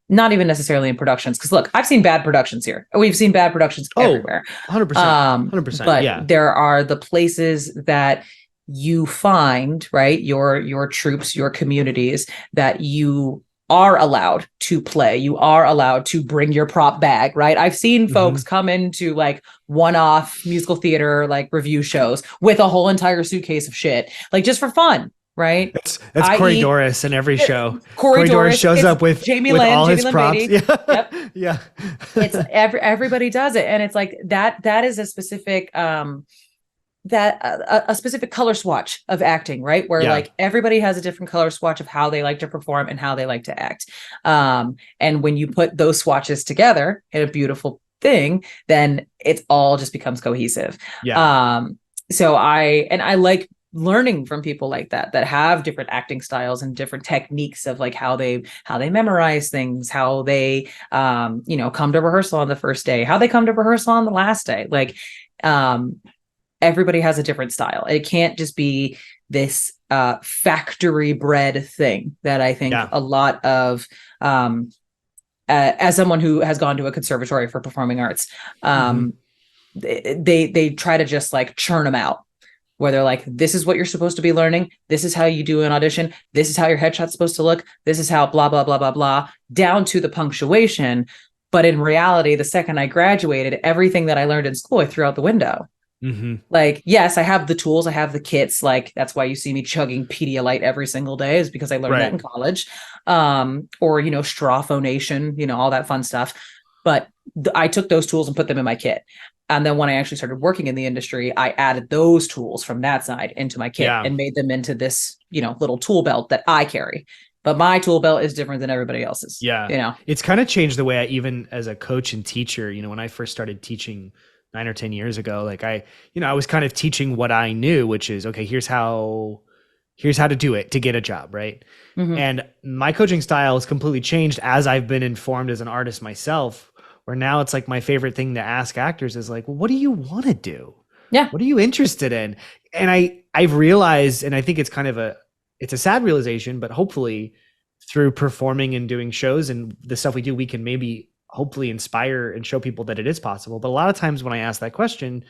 not even necessarily in productions, because look, I've seen bad productions here, we've seen bad productions everywhere, 100%, but there are the places that you find, right, your troops, your communities, that you are allowed to play. You are allowed to bring your prop bag, right? I've seen folks come into like one-off musical theater like review shows with a whole entire suitcase of shit, like just for fun, right? That's Corey Doris in every show. Corey Doris shows up with Jamie with Lynn, all Jamie his Lynn props. Beatty. Yeah. Yep. Yeah. It's everybody does it, and it's like that is a specific a specific color swatch of acting, right? Where like everybody has a different color swatch of how they like to perform and how they like to act. And when you put those swatches together in a beautiful thing, then it all just becomes cohesive. Yeah. So I like learning from people like that have different acting styles and different techniques of like how they memorize things, how they come to rehearsal on the first day, how they come to rehearsal on the last day. Like everybody has a different style. It can't just be this factory bred thing that I think a lot of as someone who has gone to a conservatory for performing arts, they try to just like churn them out, where they're like, this is what you're supposed to be learning. This is how you do an audition. This is how your headshot's supposed to look. This is how blah, blah, blah, blah, blah, down to the punctuation. But in reality, the second I graduated, everything that I learned in school, I threw out the window. Like, yes, I have the tools, I have the kits. Like, that's why you see me chugging Pedialyte every single day, is because I learned that in college. Or, straw phonation, all that fun stuff. But I took those tools and put them in my kit. And then when I actually started working in the industry, I added those tools from that side into my kit and made them into this, little tool belt that I carry. But my tool belt is different than everybody else's. Yeah. It's kind of changed the way I, even as a coach and teacher, when I first started teaching 9 or 10 years ago, like I was kind of teaching what I knew, which is, okay, here's how to do it to get a job. Right. And my coaching style has completely changed as I've been informed as an artist myself, where now it's like my favorite thing to ask actors is like, well, what do you want to do? Yeah. What are you interested in? And I've realized, and I think it's kind of it's a sad realization, but hopefully through performing and doing shows and the stuff we do, we can maybe hopefully inspire and show people that it is possible. But a lot of times when I ask that question,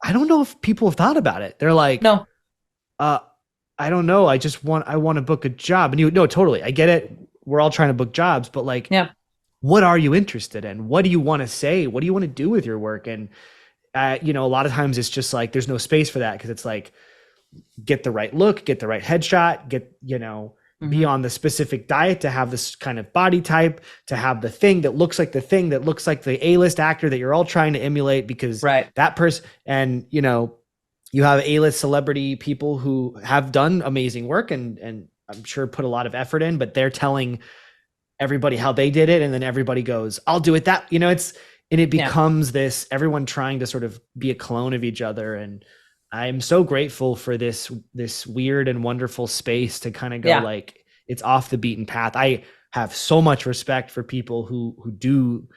I don't know if people have thought about it. They're like, no, I don't know. I want to book a job. And totally. I get it. We're all trying to book jobs, but like, what are you interested in? What do you want to say? What do you want to do with your work? And, a lot of times it's just like, there's no space for that. Cause it's like, get the right look, get the right headshot, be on the specific diet to have this kind of body type, to have the thing that looks like the A-list actor that you're all trying to emulate, because that person, and you have A-list celebrity people who have done amazing work and I'm sure put a lot of effort in, but they're telling everybody how they did it. And then everybody goes, I'll do it that, it becomes this, everyone trying to sort of be a clone of each other. And I'm so grateful for this weird and wonderful space to kind of go like, it's off the beaten path. I have so much respect for people who do,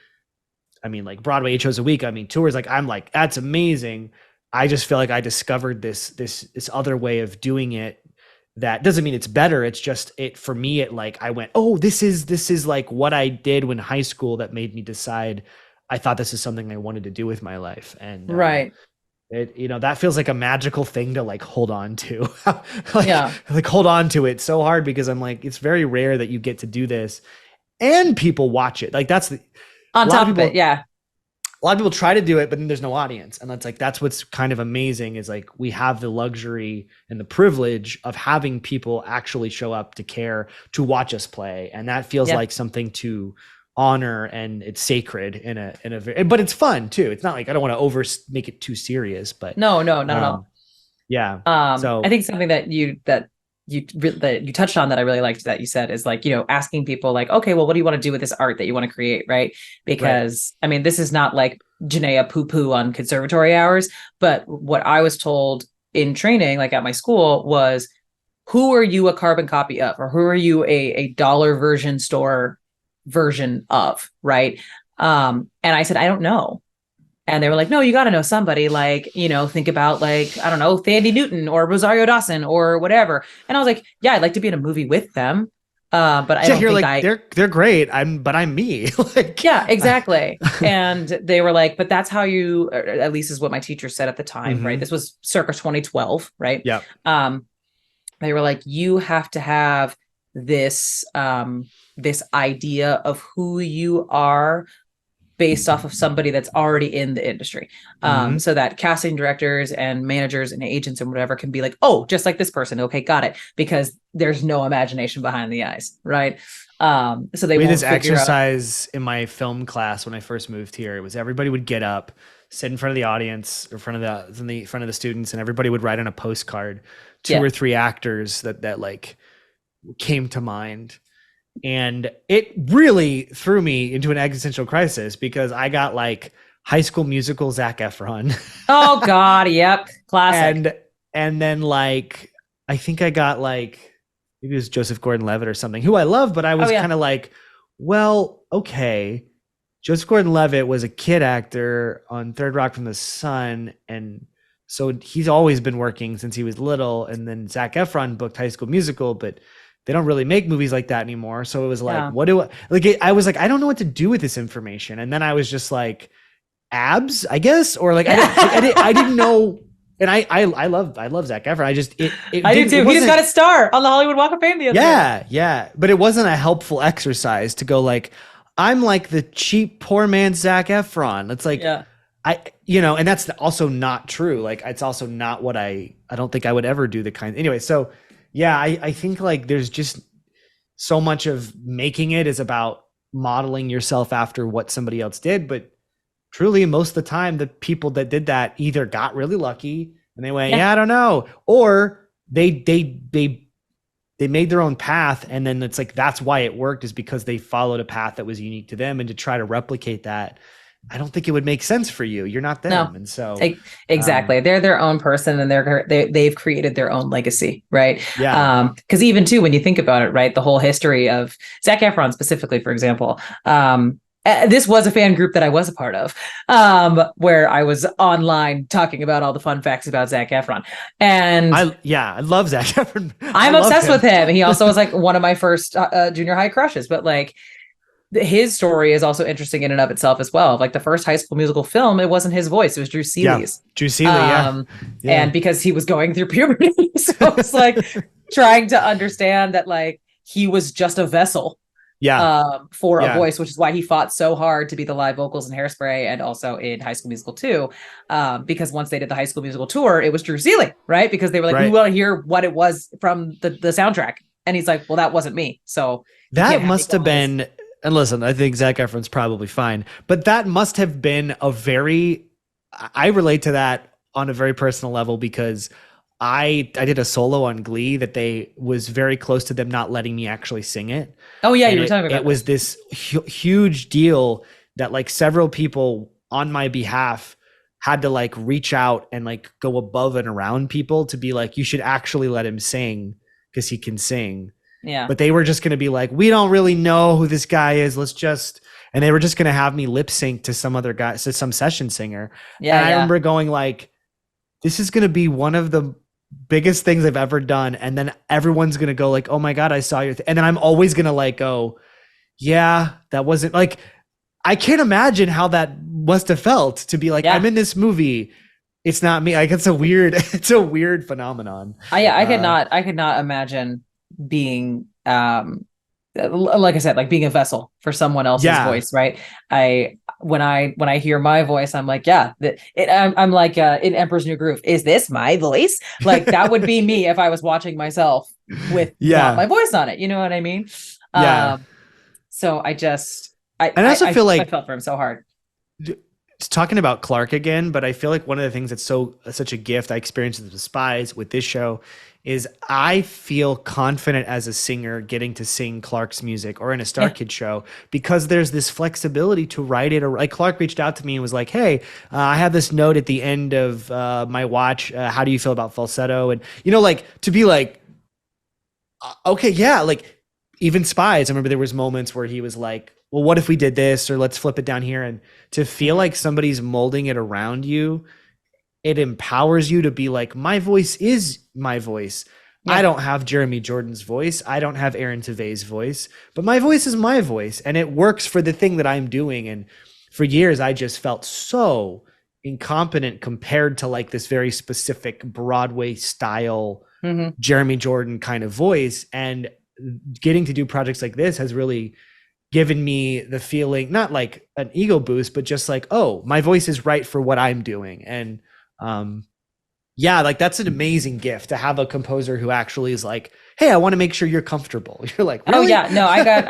like Broadway 8 shows a week. Tours, like, I'm like, that's amazing. I just feel like I discovered this other way of doing it. That doesn't mean it's better. It's just for me, I went, oh, this is like what I did when high school that made me decide I thought this is something I wanted to do with my life. And it, that feels like a magical thing to like hold on to. Like hold on to it so hard, because I'm like, it's very rare that you get to do this and people watch it. Like that's on top of it. Yeah. A lot of people try to do it, but then there's no audience. And that's what's kind of amazing, is like, we have the luxury and the privilege of having people actually show up to care, to watch us play. And that feels like something to honor, and it's sacred in a very, but it's fun too. It's not like, I don't want to make it too serious, but no, not at all. Yeah. So I think something that you touched on that I really liked that you said is like, asking people like, okay, well, what do you want to do with this art that you want to create? Right. Because this is not like Janaya poo on conservatory hours, but what I was told in training, like at my school, was, who are you a carbon copy of, or who are you a dollar version store version of? Right. And I said, I don't know. And they were like, no, you got to know somebody, like, think about like, I don't know, Thandie Newton or Rosario Dawson or whatever. And I was like, yeah, I'd like to be in a movie with them. But I don't think like, they're great. I'm me. Like, yeah, exactly. And they were like, but that's how you, or at least is what my teacher said at the time. Right. This was circa 2012. Right. Yeah. They were like, you have to have this idea of who you are based off of somebody that's already in the industry. Mhm. So that casting directors and managers and agents and whatever can be like, oh, just like this person. Okay, got it. Because there's no imagination behind the eyes, right? So they We had this won't figure out. exercise in my film class when I first moved here. It was everybody would get up, sit in front of the audience, or in front of the students, and everybody would write on a postcard two Yeah. or three actors that like came to mind. And it really threw me into an existential crisis because I got like High School Musical Zac Efron. Oh God. Yep. Classic. and and then like I think I got like maybe it was Joseph Gordon-Levitt or something, who I love, but I Oh was yeah. kind of like, well, okay. Joseph Gordon-Levitt was a kid actor on Third Rock from the Sun, and so he's always been working since he was little. And then Zac Efron booked High School Musical, but they don't really make movies like that anymore. So it was like, Yeah. what do I like? I was like, I don't know what to do with this information. And then I was just like, abs, I guess, or like I didn't know. And I love Zac Efron. I just it I do didn't, too. it He just got wasn't. a star on the Hollywood Walk of Fame the other day. Yeah, but it wasn't a helpful exercise to go like, I'm like the cheap poor man Zac Efron. It's like Yeah. and that's also not true. Like it's also not what I don't think I would ever do the kind. Anyway, so yeah, I think like there's just so much of making it is about modeling yourself after what somebody else did, but truly most of the time the people that did that either got really lucky and they went, Yeah. yeah, I don't know, or they made their own path, and then it's like that's why it worked, is because they followed a path that was unique to them. And to try to replicate that, I don't think it would make sense for you. You're not them. No. And so Exactly. They're their own person and they've created their own legacy, right? yeah. Because even too, when you think about it, right, the whole history of Zac Efron specifically, for example, this was a fan group that I was a part of, where I was online talking about all the fun facts about Zac Efron. And I love Zac Efron. I'm obsessed with him. He also was like one of my first junior high crushes, but like his story is also interesting in and of itself as well. Like the first High School Musical film, it wasn't his voice; it was Drew Seeley's. Drew Seeley, yeah. And because he was going through puberty, so it's like trying to understand that like he was just a vessel, for a voice, which is why he fought so hard to be the live vocals in Hairspray and also in High School Musical 2. Because once they did the High School Musical tour, it was Drew Seeley, right? Because they were like, we want to hear what it was from the soundtrack, and he's like, well, that wasn't me, so that must have been. And listen, I think Zac Efron's probably fine, but that must have been I relate to that on a very personal level because I did a solo on Glee that they was very close to them not letting me actually sing it. Oh yeah, and you were talking about it was this huge deal that like several people on my behalf had to like reach out and like go above and around people to be like, you should actually let him sing because he can sing. Yeah. But they were just going to be like, we don't really know who this guy is. And they were just going to have me lip sync to some other guy, so some session singer. Yeah. And I remember going like, this is going to be one of the biggest things I've ever done. And then everyone's going to go like, oh my God, I saw your, and then I'm always going to like, go, yeah, that wasn't like, I can't imagine how that must have felt to be like, I'm in this movie. It's not me. Like, it's a weird phenomenon. I could not imagine being like I said, like being a vessel for someone else's voice, right? When I hear my voice, I'm like, I'm like in Emperor's New Groove. Is this my voice? Like that would be me if I was watching myself with not my voice on it. You know what I mean? So I also feel like I felt for him so hard. Talking about Clark again, but I feel like one of the things that's such a gift I experienced with The Spies with this show is I feel confident as a singer getting to sing Clark's music or in a Starkid show because there's this flexibility to write it. Or like Clark reached out to me and was like, hey, I have this note at the end of my watch. How do you feel about falsetto? And, like to be like, okay, yeah, like even Spies. I remember there was moments where he was like, well, what if we did this or let's flip it down here? And to feel like somebody's molding it around you, it empowers you to be like, my voice is my voice. Yeah. I don't have Jeremy Jordan's voice. I don't have Aaron Tvei's voice, but my voice is my voice and it works for the thing that I'm doing. And for years, I just felt so incompetent compared to like this very specific Broadway style Jeremy Jordan kind of voice. And getting to do projects like this has really given me the feeling, not like an ego boost, but just like, oh, my voice is right for what I'm doing. And yeah, like that's an amazing gift to have a composer who actually is like, hey, I want to make sure you're comfortable. You're like, really? Oh yeah, no, I got Wow.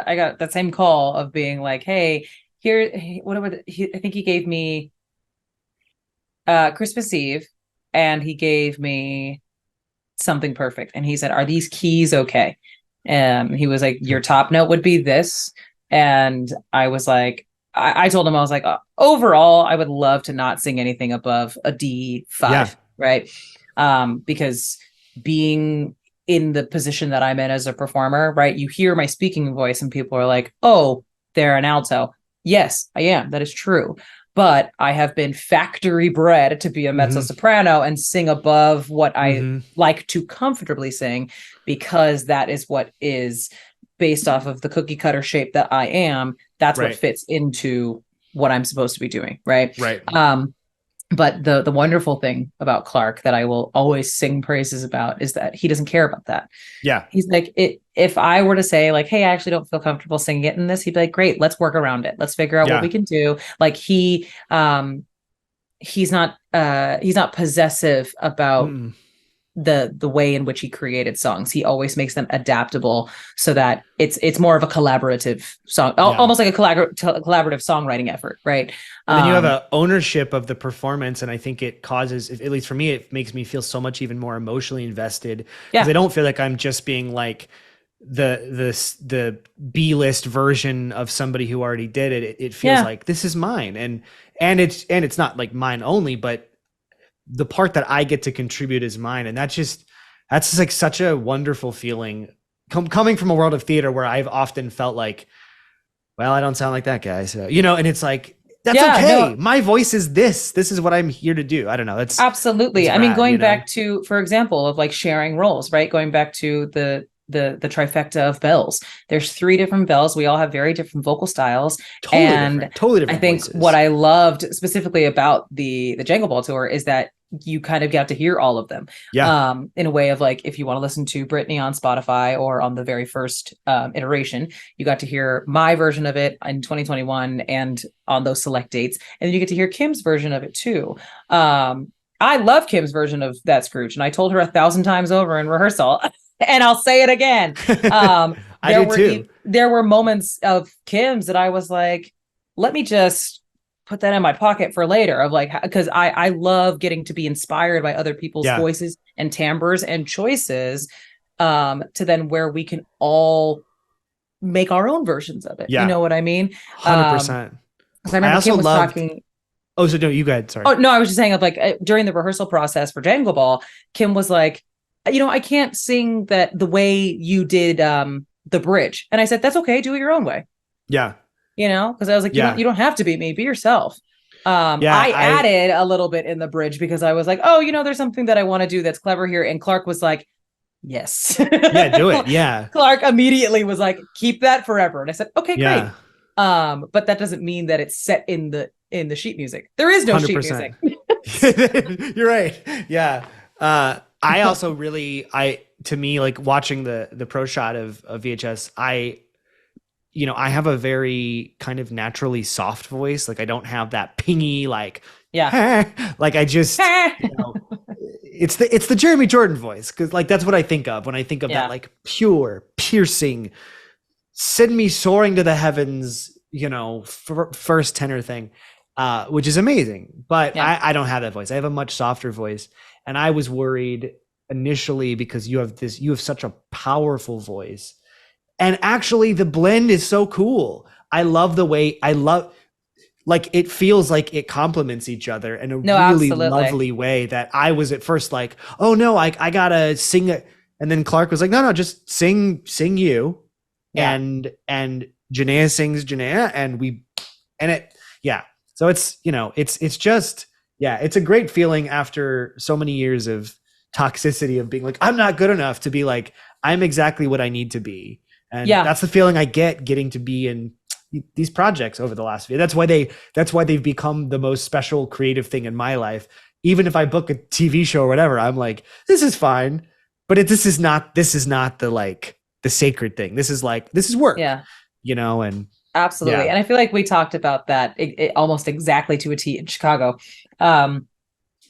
I got that same call of being like, hey, here, I think he gave me Christmas Eve, and he gave me Something Perfect, and he said, are these keys okay? And he was like, your top note would be this. And I was like, I told him, I was like, overall, I would love to not sing anything above a D5, Yeah. right? Because being in the position that I'm in as a performer, right? You hear my speaking voice and people are like, oh, they're an alto. Yes, I am. That is true. But I have been factory bred to be a mezzo soprano and sing above what I like to comfortably sing, because that is what is based off of the cookie cutter shape that I am. That's what fits into what I'm supposed to be doing. Right. Right. But the wonderful thing about Clark that I will always sing praises about is that he doesn't care about that. Yeah. He's like, if I were to say like, hey, I actually don't feel comfortable singing it in this, he'd be like, great, let's work around it. Let's figure out what we can do. Like he's not possessive about the way in which he created songs. He always makes them adaptable so that it's more of a collaborative song, almost like a collaborative songwriting effort, right? And then you have a ownership of the performance, and I think it causes, at least for me, it makes me feel so much even more emotionally invested, because I don't feel like I'm just being like the B-list version of somebody who already did it. It feels like this is mine, and it's not like mine only, but the part that I get to contribute is mine. And that's just like such a wonderful feeling coming from a world of theater where I've often felt like, well, I don't sound like that guy. So, and it's like, that's okay. No. My voice is this is what I'm here to do. I don't know. That's absolutely. I mean, going back to, for example, of like sharing roles, right? Going back to the trifecta of bells. There's 3 different bells. We all have very different vocal styles. Totally different I think voices. What I loved specifically about the Jangle Ball tour is that you kind of got to hear all of them. Yeah. In a way of like, if you want to listen to Britney on Spotify or on the very first iteration, you got to hear my version of it in 2021 and on those select dates. And then you get to hear Kim's version of it too. I love Kim's version of that Scrooge, and I told her 1,000 times over in rehearsal. And I'll say it again. There were moments of Kim's that I was like, let me just put that in my pocket for later, of like, because I love getting to be inspired by other people's voices and timbres and choices, to then where we can all make our own versions of it. You know what I mean? 100%. Because I remember Kim was talking. Oh, so no, you go ahead. Sorry. Oh no, I was just saying, of like during the rehearsal process for Jangle Ball, Kim was like, I can't sing that the way you did the bridge. And I said, that's okay. Do it your own way. Yeah. Because I was like, you don't have to be me. Be yourself. I added a little bit in the bridge because I was like, oh, there's something that I want to do that's clever here. And Clark was like, yes. Yeah, do it. Yeah. Clark immediately was like, keep that forever. And I said, okay, great. But that doesn't mean that it's set in the sheet music. There is no 100%. Sheet music. You're right. Yeah. I also really, to me, like watching the pro shot of VHS, I have a very kind of naturally soft voice. Like I don't have that pingy, like, like I just, it's the Jeremy Jordan voice. Cause like, that's what I think of when I think of that, like pure piercing, send me soaring to the heavens, first tenor thing, which is amazing, but I don't have that voice. I have a much softer voice. And I was worried initially because you have such a powerful voice. And actually the blend is so cool. I love the way like it feels like it complements each other in a really lovely way that I was at first like, oh no, I gotta sing it. And then Clark was like, no, just sing you. Yeah. And Janaya sings Janaya So it's just, it's a great feeling after so many years of toxicity of being like, I'm not good enough, to be like, I'm exactly what I need to be. And that's the feeling I get getting to be in these projects over the last few. That's why they've become the most special creative thing in my life. Even if I book a TV show or whatever, I'm like, this is fine, this is not the like the sacred thing. This is work, Yeah. and Absolutely. yeah, And I feel like we talked about that almost exactly to a T in Chicago.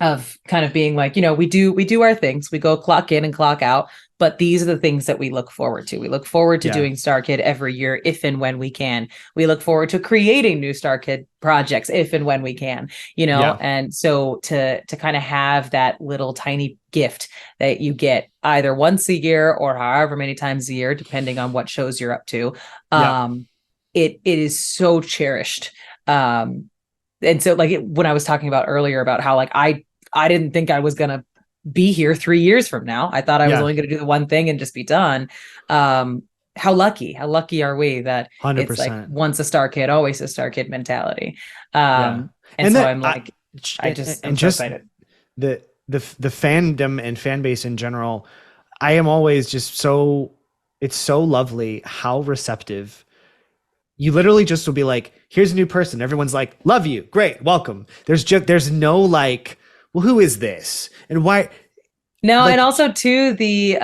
Of kind of being like, we do our things, we go clock in and clock out, but these are the things that we look forward to. We look forward to yeah, doing Starkid every year if and when we can. We look forward to creating new Starkid projects if and when we can, yeah, and so to kind of have that little tiny gift that you get either once a year or however many times a year, depending on what shows you're up to. yeah, It is so cherished. And so like when I was talking about earlier about how like I didn't think I was gonna be here 3 years from now. I thought I was yeah, only gonna do the one thing and just be done. How lucky are we that it's like 100%. once a star kid, always a star kid mentality. Yeah. And And so that I'm like, I'm and so just excited. the fandom and fan base in general, I am always just it's so lovely how receptive. You literally just will be like, here's a new person. Everyone's like, love you. Great. Welcome. There's no like, well, who is this? And why? No, Like, and also too the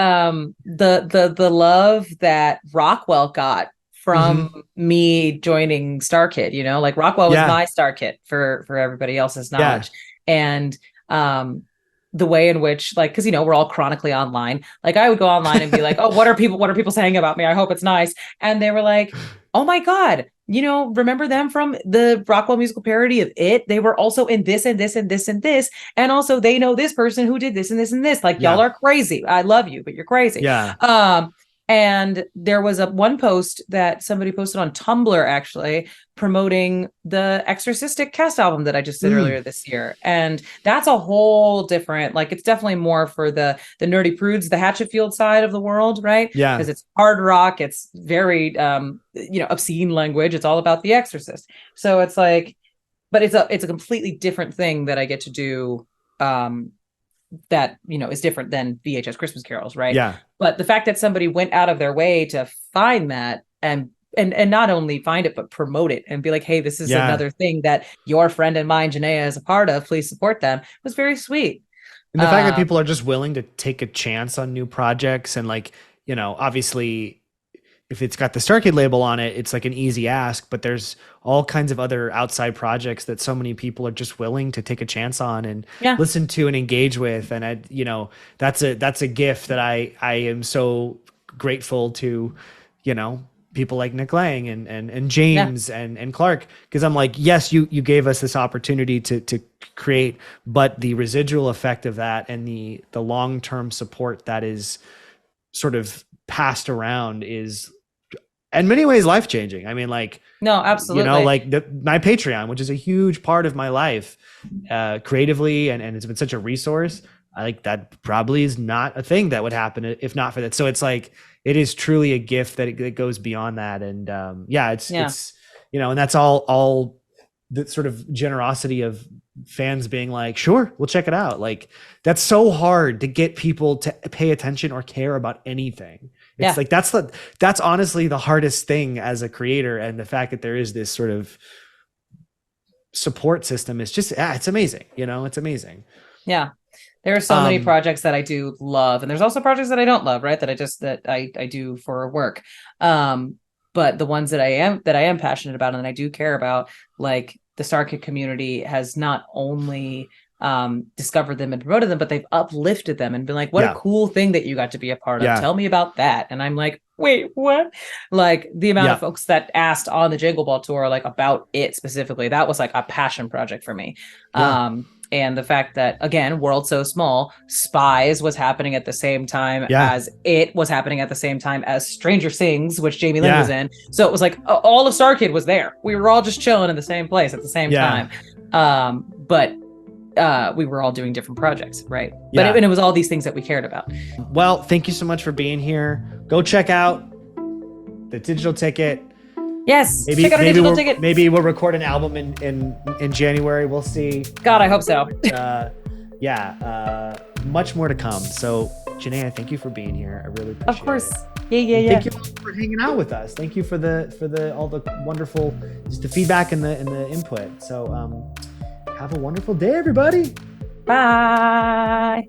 love that Rockwell got mhm. from me joining Starkid, like Rockwell was Yeah. my Starkid for everybody else's Yeah. knowledge. And the way in which like because we're all chronically online. Like I would go online and be like, "Oh, what are people saying about me? I hope it's nice." And they were like, "Oh my God, remember them from the Rockwell musical parody of It? They were also in this and this and this and this. And also they know this person who did this and this and this. Like y'all Yeah. are crazy. I love you, but you're crazy." Yeah. And there was one post that somebody posted on Tumblr actually promoting the Exorcistic cast album that I just did Mm. earlier this year. And that's a whole different, like it's definitely more for the nerdy prudes, the Hatchetfield side of the world, right? Yeah. Because it's hard rock, it's very obscene language. It's all about the Exorcist. So it's like, but it's a completely different thing that I get to do that is different than VHS Christmas carols, right? Yeah. But the fact that somebody went out of their way to find that and not only find it but promote it and be like, hey, this is Yeah. another thing that your friend and mine Janaya is a part of, please support them, was very sweet. And the fact that people are just willing to take a chance on new projects and like, obviously if it's got the Starkid label on it, it's like an easy ask, but there's all kinds of other outside projects that so many people are just willing to take a chance on and Yeah. listen to and engage with. And that's a gift that I am so grateful to, people like Nick Lang and James and Clark, because I'm like, yes, you gave us this opportunity to create, but the residual effect of that and the long-term support that is sort of passed around is in many ways life-changing. I mean, like, No, absolutely. like my Patreon, which is a huge part of my life, creatively, and it's been such a resource. I like that probably is not a thing that would happen if not for that. So it's like, it is truly a gift that it goes beyond that. And it's and that's all the sort of generosity of fans being like, sure, we'll check it out. Like, that's so hard to get people to pay attention or care about anything. It's like, that's honestly the hardest thing as a creator. And the fact that there is this sort of support system is just, it's amazing. It's amazing. Yeah. There are so many projects that I do love, and there's also projects that I don't love, right? That I do for work. But the ones that I am passionate about and that I do care about, like the Starkid community has not only discovered them and promoted them, but they've uplifted them and been like, what a cool thing that you got to be a part of. Tell me about that. And I'm like, wait, what? Like the amount of folks that asked on the Jingle Ball tour, like about it specifically, that was like a passion project for me. And the fact that, again, World So Small, Spies was happening at the same time as It was happening at the same time as Stranger Things, which Jamie Lynn was in. So it was like all of Starkid was there. We were all just chilling in the same place at the same time. But we were all doing different projects, right? But it was all these things that we cared about. Well, thank you so much for being here. Go check out the digital ticket. Yes, check out our digital ticket. Maybe we'll record an album in January. We'll see. God, I hope so. Much more to come. So, Janaya, thank you for being here. I really appreciate it. Of course. Yeah. Thank you for hanging out with us. Thank you for the all the wonderful just the feedback and the input. So, have a wonderful day, everybody. Bye.